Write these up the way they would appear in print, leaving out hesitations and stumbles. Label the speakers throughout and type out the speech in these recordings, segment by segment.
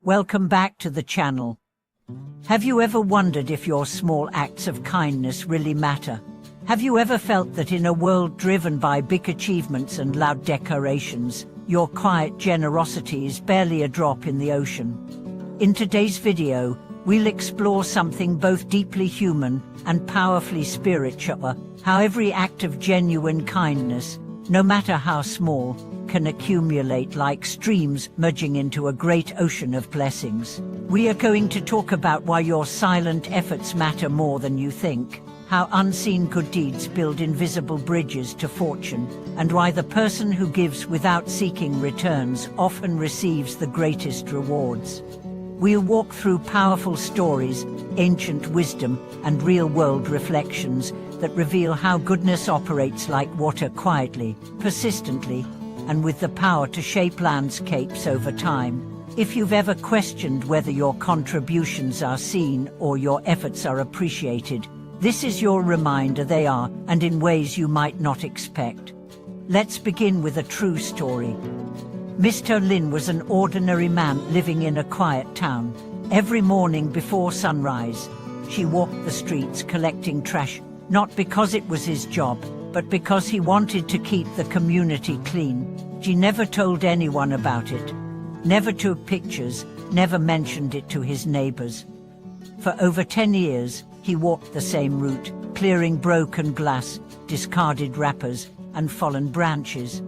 Speaker 1: Welcome back to the channel. Have you ever wondered if your small acts of kindness really matter? Have you ever felt that in a world driven by big achievements and loud declarations, your quiet generosity is barely a drop in the ocean? In today's video, we'll explore something both deeply human and powerfully spiritual, how every act of genuine kindness, no matter how small, can accumulate like streams merging into a great ocean of blessings. We are going to talk about why your silent efforts matter more than you think, how unseen good deeds build invisible bridges to fortune, and why the person who gives without seeking returns often receives the greatest rewards. We'll walk through powerful stories, ancient wisdom, and real-world reflections that reveal how goodness operates like water quietly, persistently, and with the power to shape landscapes over time. If you've ever questioned whether your contributions are seen or your efforts are appreciated, this is your reminder they are, and in ways you might not expect. Let's begin with a true story. Mr. Lin was an ordinary man living in a quiet town. Every morning before sunrise, she walked the streets collecting trash, not because it was his job, but because he wanted to keep the community clean. She never told anyone about it, never took pictures, never mentioned it to his neighbors. For over 10 years, he walked the same route, clearing broken glass, discarded wrappers, and fallen branches.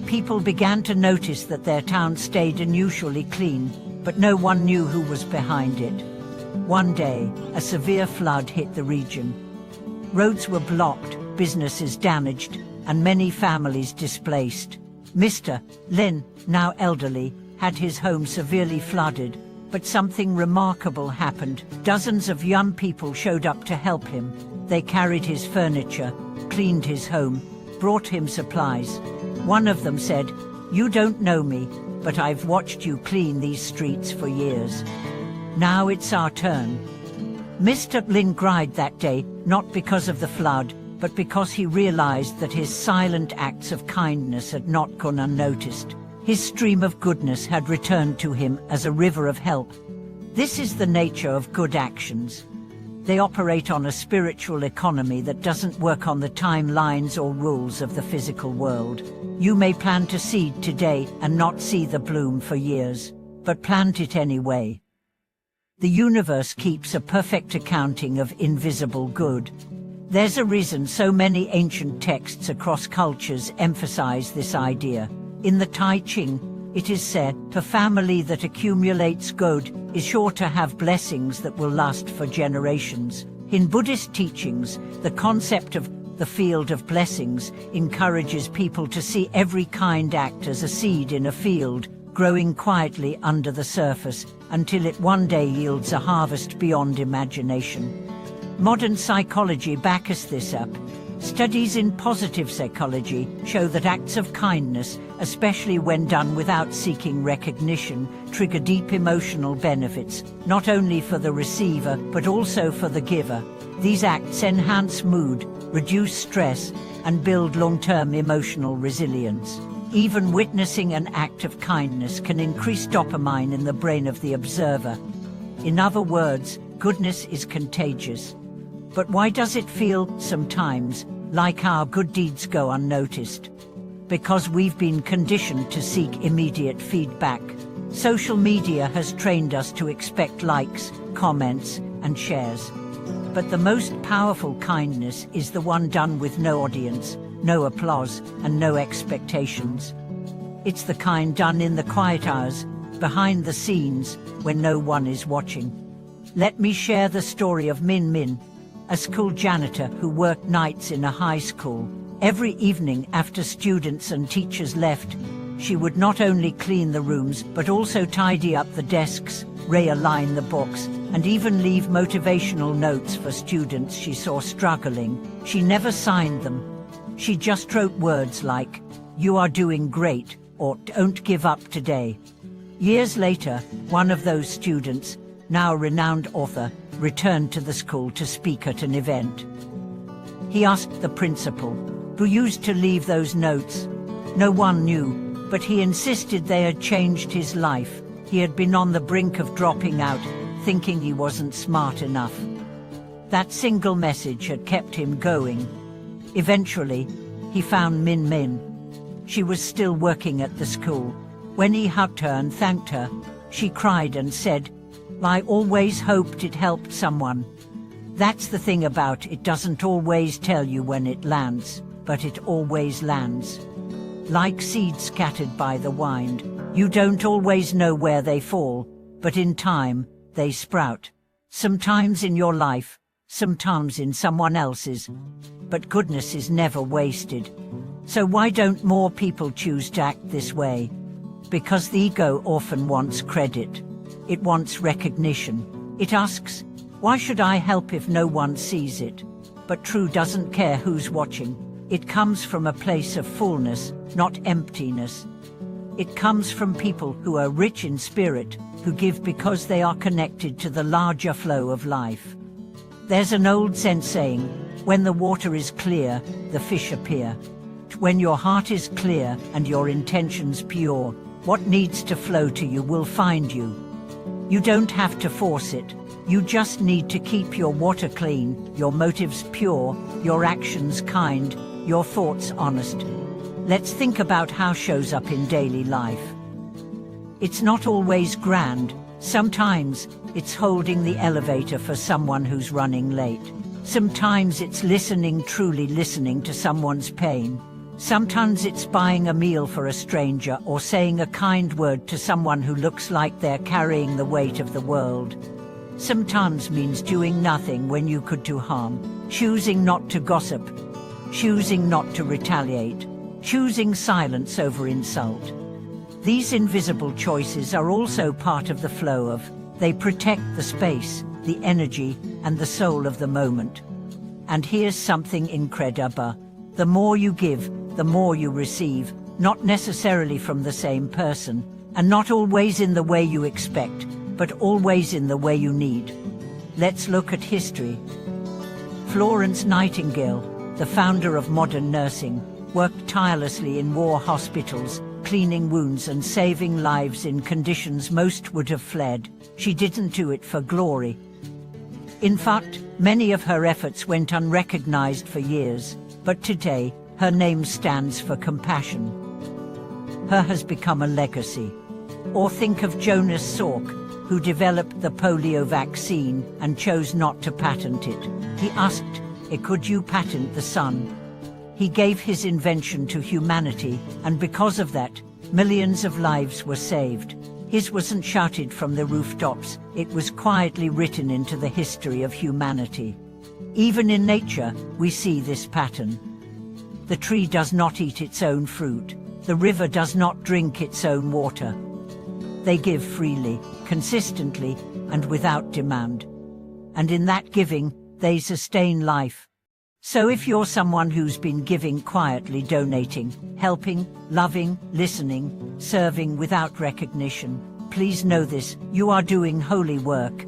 Speaker 1: People began to notice that their town stayed unusually clean, but no one knew who was behind it. One day, a severe flood hit the region. Roads were blocked, businesses damaged, and many families displaced. Mr. Lin, now elderly, had his home severely flooded, but something remarkable happened. Dozens of young people showed up to help him. They carried his furniture, cleaned his home, brought him supplies. One of them said, "You don't know me, but I've watched you clean these streets for years. Now it's our turn." Mr. Lin cried that day, not because of the flood, but because he realized that his silent acts of kindness had not gone unnoticed. His stream of goodness had returned to him as a river of help. This is the nature of good actions. They operate on a spiritual economy that doesn't work on the timelines or rules of the physical world. You may plant a seed today and not see the bloom for years, but plant it anyway. The universe keeps a perfect accounting of invisible good. There's a reason so many ancient texts across cultures emphasize this idea. In the Tai Ching, it is said, "A family that accumulates good is sure to have blessings that will last for generations." In Buddhist teachings, the concept of the field of blessings encourages people to see every kind act as a seed in a field, growing quietly under the surface until it one day yields a harvest beyond imagination. Modern psychology backs this up. Studies in positive psychology show that acts of kindness, especially when done without seeking recognition, trigger deep emotional benefits, not only for the receiver but also for the giver. These acts enhance mood, reduce stress, and build long-term emotional resilience. Even witnessing an act of kindness can increase dopamine in the brain of the observer. In other words, goodness is contagious. But why does it feel, sometimes, like our good deeds go unnoticed? Because we've been conditioned to seek immediate feedback. Social media has trained us to expect likes, comments, and shares. But the most powerful kindness is the one done with no audience, no applause, and no expectations. It's the kind done in the quiet hours, behind the scenes, when no one is watching. Let me share the story of Min Min, a school janitor who worked nights in a high school. Every evening after students and teachers left, she would not only clean the rooms but also tidy up the desks, realign the books, and even leave motivational notes for students she saw struggling. She never signed them. She just wrote words like, "You are doing great," or "Don't give up today." Years later, one of those students, now a renowned author, returned to the school to speak at an event. He asked the principal, "Who used to leave those notes?" No one knew, but he insisted they had changed his life. He had been on the brink of dropping out, thinking he wasn't smart enough. That single message had kept him going. Eventually, he found Min Min. She was still working at the school. When he hugged her and thanked her, she cried and said, "I always hoped it helped someone." That's the thing about it, doesn't always tell you when it lands, but it always lands. Like seeds scattered by the wind, you don't always know where they fall, but in time, they sprout. Sometimes in your life, sometimes in someone else's. But goodness is never wasted. So why don't more people choose to act this way? Because the ego often wants credit. It wants recognition. It asks, why should I help if no one sees it? But true doesn't care who's watching. It comes from a place of fullness, not emptiness. It comes from people who are rich in spirit, who give because they are connected to the larger flow of life. There's an old Zen saying, when the water is clear, the fish appear. When your heart is clear and your intentions pure, what needs to flow to you will find you. You don't have to force it. You just need to keep your water clean, your motives pure, your actions kind, your thoughts honest. Let's think about how shows up in daily life. It's not always grand. Sometimes it's holding the elevator for someone who's running late. Sometimes it's listening, truly listening to someone's pain. Sometimes it's buying a meal for a stranger or saying a kind word to someone who looks like they're carrying the weight of the world. Sometimes means doing nothing when you could do harm, choosing not to gossip, choosing not to retaliate, choosing silence over insult. These invisible choices are also part of the flow of, they protect the space, the energy, and the soul of the moment. And here's something incredible. The more you give, the more you receive, not necessarily from the same person, and not always in the way you expect, but always in the way you need. Let's look at history. Florence Nightingale, the founder of modern nursing, worked tirelessly in war hospitals, cleaning wounds and saving lives in conditions most would have fled. She didn't do it for glory. In fact, many of her efforts went unrecognized for years, but today, her name stands for compassion. Her has become a legacy. Or think of Jonas Salk, who developed the polio vaccine and chose not to patent it. He asked, could you patent the sun? He gave his invention to humanity, and because of that, millions of lives were saved. His wasn't shouted from the rooftops, it was quietly written into the history of humanity. Even in nature, we see this pattern. The tree does not eat its own fruit. The river does not drink its own water. They give freely, consistently, and without demand. And in that giving, they sustain life. So if you're someone who's been giving quietly, donating, helping, loving, listening, serving without recognition, please know this, you are doing holy work.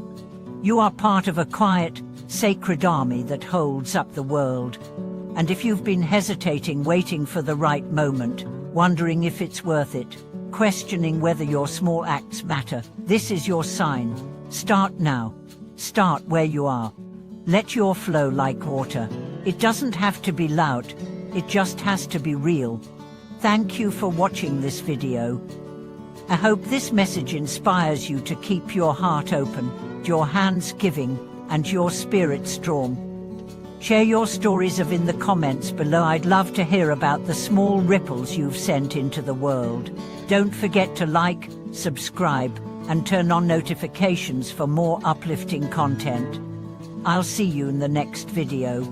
Speaker 1: You are part of a quiet, sacred army that holds up the world. And if you've been hesitating, waiting for the right moment, wondering if it's worth it, questioning whether your small acts matter, this is your sign. Start now. Start where you are. Let your flow like water. It doesn't have to be loud, it just has to be real. Thank you for watching this video. I hope this message inspires you to keep your heart open, your hands giving, and your spirit strong. Share your stories in the comments below. I'd love to hear about the small ripples you've sent into the world. Don't forget to like, subscribe, and turn on notifications for more uplifting content. I'll see you in the next video.